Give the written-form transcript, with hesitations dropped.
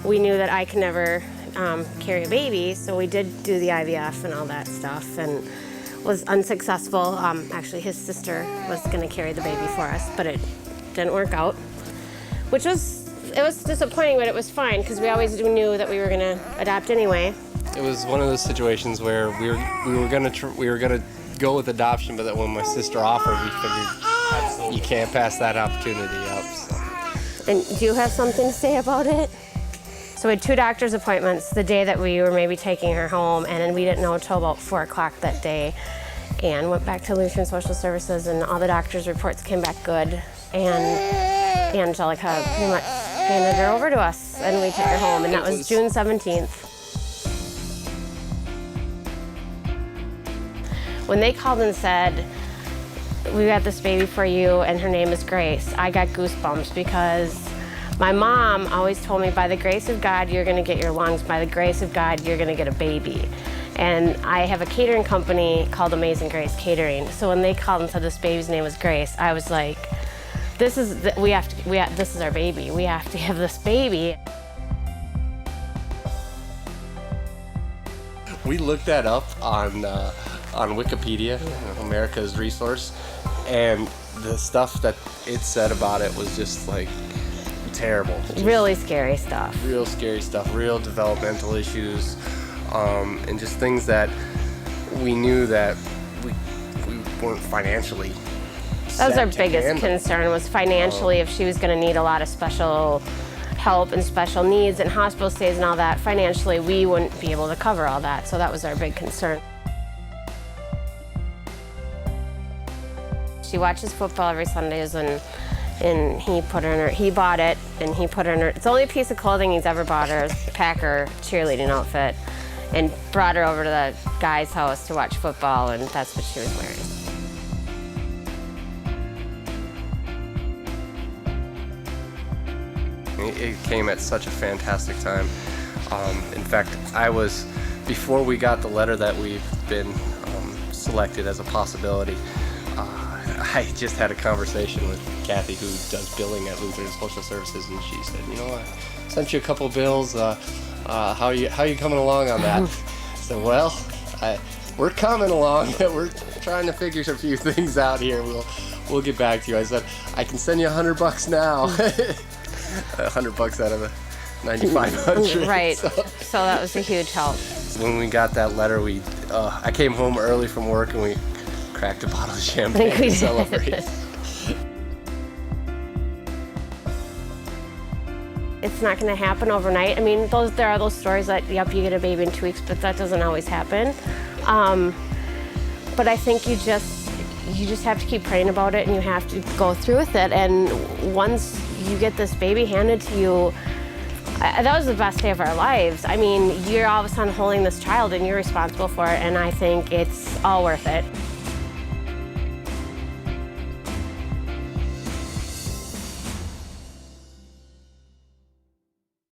we knew that I could never carry a baby, so we did do the IVF and all that stuff, and was unsuccessful. Actually, his sister was going to carry the baby for us, but it didn't work out, which was disappointing, but it was fine because we always knew that we were going to adopt anyway. It was one of those situations where we were gonna go with adoption, but that when my sister offered, we figured you can't pass that opportunity up. So. And do you have something to say about it? So we had 2 doctor's appointments the day that we were maybe taking her home, and then we didn't know until about 4 o'clock that day. And went back to Lutheran Social Services, and all the doctor's reports came back good. And Angelica pretty much handed her over to us, and we took her home, and that was June 17th. When they called and said, "We got this baby for you, and her name is Grace," I got goosebumps because my mom always told me, by the grace of God, you're gonna get your lungs. By the grace of God, you're gonna get a baby. And I have a catering company called Amazing Grace Catering. So when they called and said this baby's name was Grace, I was like, this is our baby. We have to have this baby. We looked that up on Wikipedia, America's resource, and the stuff that it said about it was just like terrible. Really scary stuff. Real scary stuff, real developmental issues, and just things that we knew that we weren't financially That was our set to biggest handle. concern, was financially, if she was going to need a lot of special help and special needs and hospital stays and all that, financially we wouldn't be able to cover all that. So that was our big concern. She watches football every Sundays, and he bought it, and he put her in her, it's the only piece of clothing he's ever bought her, a Packer cheerleading outfit, and brought her over to the guy's house to watch football, and that's what she was wearing. It came at such a fantastic time. In fact, before we got the letter that we've been selected as a possibility, I just had a conversation with Kathy, who does billing at Lutheran Social Services, and she said, "You know, I sent you a couple bills. How are you coming along on that?" I said, "Well, we're coming along. We're trying to figure a few things out here. We'll get back to you." I said, "I can send you $100 now." $100 out of the 9,500. Right. So that was a huge help. When we got that letter, I came home early from work, and we cracked a bottle of champagne to celebrate. It's not going to happen overnight. I mean, there are those stories that, yep, you get a baby in 2 weeks, but that doesn't always happen. But I think you just have to keep praying about it, and you have to go through with it. And once you get this baby handed to you, that was the best day of our lives. I mean, you're all of a sudden holding this child, and you're responsible for it, and I think it's all worth it.